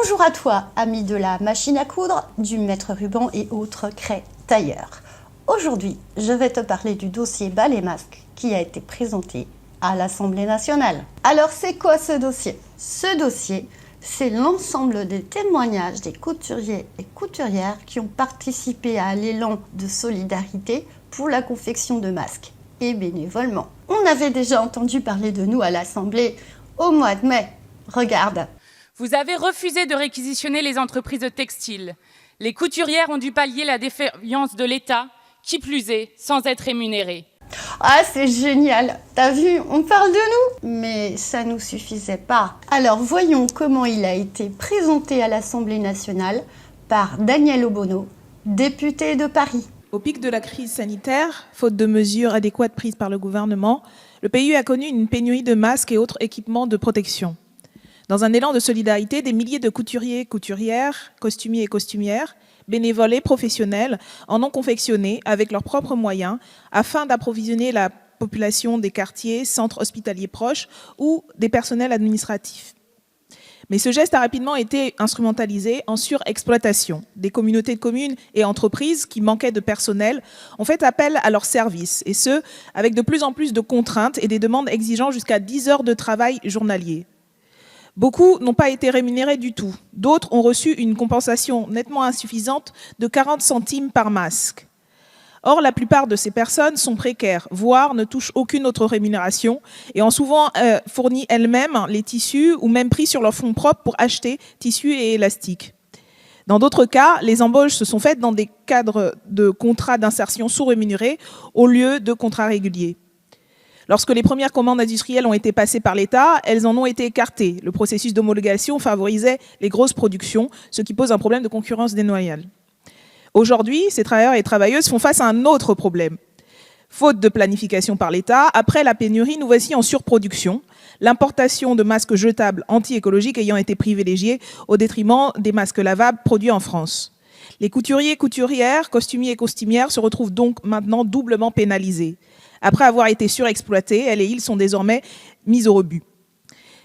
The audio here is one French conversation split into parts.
Bonjour à toi, ami de la machine à coudre, du mètre ruban et autres craies tailleurs. Aujourd'hui, je vais te parler du dossier balai masque qui a été présenté à l'Assemblée nationale. Alors, c'est quoi ce dossier? Ce dossier, c'est l'ensemble des témoignages des couturiers et couturières qui ont participé à l'élan de solidarité pour la confection de masques, et bénévolement. On avait déjà entendu parler de nous à l'Assemblée au mois de mai. Regarde. Vous avez refusé de réquisitionner les entreprises de textiles. Les couturières ont dû pallier la défaillance de l'État, qui plus est, sans être rémunérées. Ah, c'est génial. T'as vu, on parle de nous. Mais ça nous suffisait pas. Alors voyons comment il a été présenté à l'Assemblée nationale par Daniel Obono, député de Paris. Au pic de la crise sanitaire, faute de mesures adéquates prises par le gouvernement, le pays a connu une pénurie de masques et autres équipements de protection. Dans un élan de solidarité, des milliers de couturiers et couturières, costumiers et costumières, bénévoles et professionnels en ont confectionné avec leurs propres moyens afin d'approvisionner la population des quartiers, centres hospitaliers proches ou des personnels administratifs. Mais ce geste a rapidement été instrumentalisé en surexploitation. Des communautés de communes et entreprises qui manquaient de personnel ont fait appel à leurs services, et ce, avec de plus en plus de contraintes et des demandes exigeant jusqu'à 10 heures de travail journalier. Beaucoup n'ont pas été rémunérés du tout. D'autres ont reçu une compensation nettement insuffisante de 40 centimes par masque. Or, la plupart de ces personnes sont précaires, voire ne touchent aucune autre rémunération et ont souvent fourni elles-mêmes les tissus ou même pris sur leurs fonds propres pour acheter tissus et élastiques. Dans d'autres cas, les embauches se sont faites dans des cadres de contrats d'insertion sous-rémunérés au lieu de contrats réguliers. Lorsque les premières commandes industrielles ont été passées par l'État, elles en ont été écartées. Le processus d'homologation favorisait les grosses productions, ce qui pose un problème de concurrence déloyale. Aujourd'hui, ces travailleurs et travailleuses font face à un autre problème. Faute de planification par l'État, après la pénurie, nous voici en surproduction, l'importation de masques jetables anti-écologiques ayant été privilégiée au détriment des masques lavables produits en France. Les couturiers, couturières, costumiers et costumières se retrouvent donc maintenant doublement pénalisés. Après avoir été surexploités, elles et ils sont désormais mis au rebut.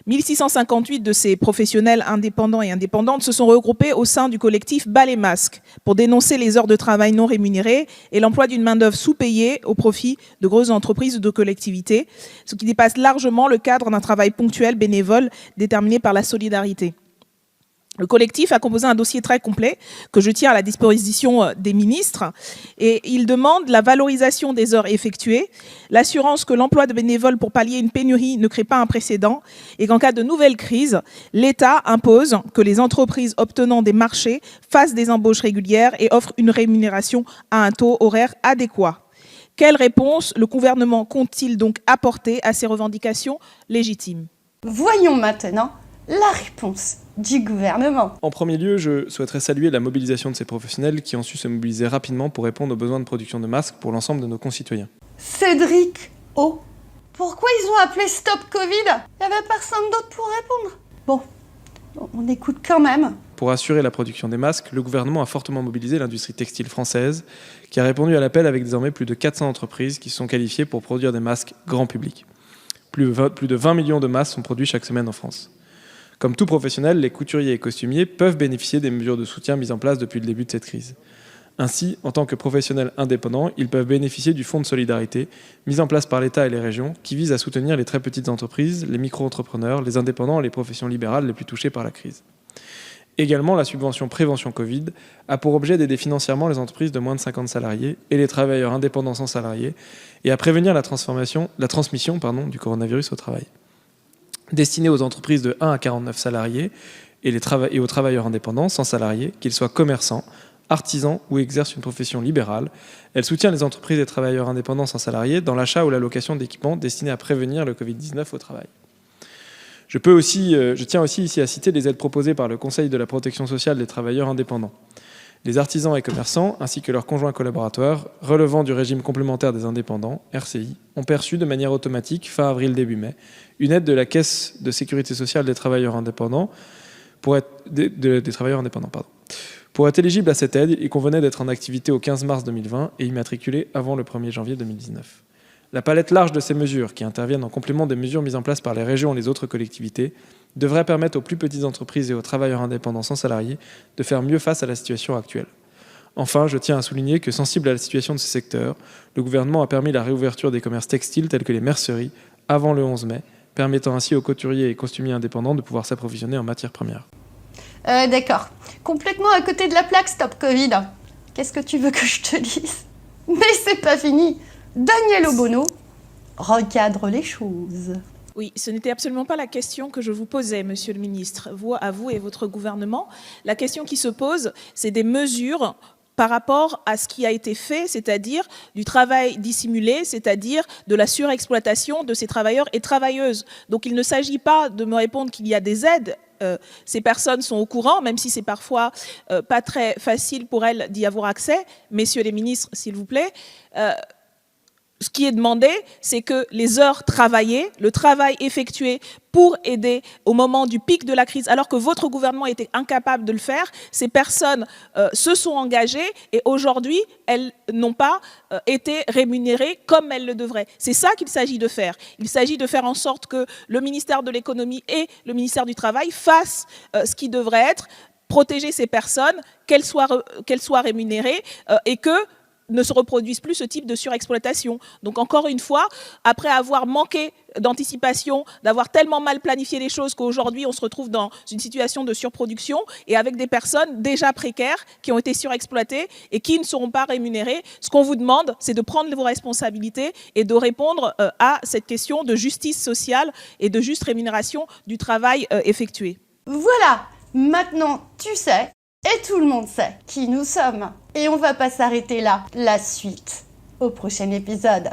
1658 de ces professionnels indépendants et indépendantes se sont regroupés au sein du collectif Balai Masque pour dénoncer les heures de travail non rémunérées et l'emploi d'une main-d'œuvre sous-payée au profit de grosses entreprises ou de collectivités, ce qui dépasse largement le cadre d'un travail ponctuel bénévole déterminé par la solidarité. Le collectif a composé un dossier très complet que je tiens à la disposition des ministres et il demande la valorisation des heures effectuées, l'assurance que l'emploi de bénévoles pour pallier une pénurie ne crée pas un précédent et qu'en cas de nouvelle crise, l'État impose que les entreprises obtenant des marchés fassent des embauches régulières et offrent une rémunération à un taux horaire adéquat. Quelle réponse le gouvernement compte-t-il donc apporter à ces revendications légitimes? Voyons maintenant la réponse du gouvernement. En premier lieu, je souhaiterais saluer la mobilisation de ces professionnels qui ont su se mobiliser rapidement pour répondre aux besoins de production de masques pour l'ensemble de nos concitoyens. Cédric O. Pourquoi ils ont appelé Stop Covid? Il n'y avait personne d'autre pour répondre. Bon, on écoute quand même. Pour assurer la production des masques, le gouvernement a fortement mobilisé l'industrie textile française, qui a répondu à l'appel avec désormais plus de 400 entreprises qui se sont qualifiées pour produire des masques grand public. Plus de 20 millions de masques sont produits chaque semaine en France. Comme tout professionnel, les couturiers et costumiers peuvent bénéficier des mesures de soutien mises en place depuis le début de cette crise. Ainsi, en tant que professionnels indépendants, ils peuvent bénéficier du fonds de solidarité mis en place par l'État et les régions qui vise à soutenir les très petites entreprises, les micro-entrepreneurs, les indépendants et les professions libérales les plus touchées par la crise. Également, la subvention prévention Covid a pour objet d'aider financièrement les entreprises de moins de 50 salariés et les travailleurs indépendants sans salariés et à prévenir la transmission du coronavirus au travail. Destinée aux entreprises de 1 à 49 salariés et aux travailleurs indépendants sans salariés, qu'ils soient commerçants, artisans ou exercent une profession libérale. Elle soutient les entreprises et travailleurs indépendants sans salariés dans l'achat ou la location d'équipements destinés à prévenir le Covid-19 au travail. Je tiens aussi ici à citer les aides proposées par le Conseil de la protection sociale des travailleurs indépendants. Les artisans et commerçants, ainsi que leurs conjoints collaborateurs, relevant du régime complémentaire des indépendants, RCI, ont perçu de manière automatique, fin avril-début mai, une aide de la Caisse de sécurité sociale des travailleurs indépendants. Pour être éligible à cette aide, il convenait d'être en activité au 15 mars 2020 et immatriculé avant le 1er janvier 2019. La palette large de ces mesures, qui interviennent en complément des mesures mises en place par les régions et les autres collectivités, devrait permettre aux plus petites entreprises et aux travailleurs indépendants sans salariés de faire mieux face à la situation actuelle. Enfin, je tiens à souligner que, sensible à la situation de ce secteur, le gouvernement a permis la réouverture des commerces textiles tels que les merceries avant le 11 mai, permettant ainsi aux couturiers et costumiers indépendants de pouvoir s'approvisionner en matières premières. D'accord. Complètement à côté de la plaque, stop Covid. Qu'est-ce que tu veux que je te dise? Mais c'est pas fini. Daniel Obono recadre les choses. Oui, ce n'était absolument pas la question que je vous posais, Monsieur le Ministre, à vous et votre gouvernement. La question qui se pose, c'est des mesures par rapport à ce qui a été fait, c'est-à-dire du travail dissimulé, c'est-à-dire de la surexploitation de ces travailleurs et travailleuses. Donc il ne s'agit pas de me répondre qu'il y a des aides. Ces personnes sont au courant, même si c'est parfois pas très facile pour elles d'y avoir accès. Messieurs les ministres, s'il vous plaît, ce qui est demandé, c'est que les heures travaillées, le travail effectué pour aider au moment du pic de la crise, alors que votre gouvernement était incapable de le faire, ces personnes se sont engagées et aujourd'hui, elles n'ont pas été rémunérées comme elles le devraient. C'est ça qu'il s'agit de faire. Il s'agit de faire en sorte que le ministère de l'économie et le ministère du Travail fassent ce qui devrait être protéger ces personnes, qu'elles soient rémunérées et que ne se reproduisent plus ce type de surexploitation. Donc encore une fois, après avoir manqué d'anticipation, d'avoir tellement mal planifié les choses qu'aujourd'hui on se retrouve dans une situation de surproduction et avec des personnes déjà précaires qui ont été surexploitées et qui ne seront pas rémunérées, ce qu'on vous demande, c'est de prendre vos responsabilités et de répondre à cette question de justice sociale et de juste rémunération du travail effectué. Voilà, maintenant tu sais. Et tout le monde sait qui nous sommes. Et on va pas s'arrêter là. La suite au prochain épisode.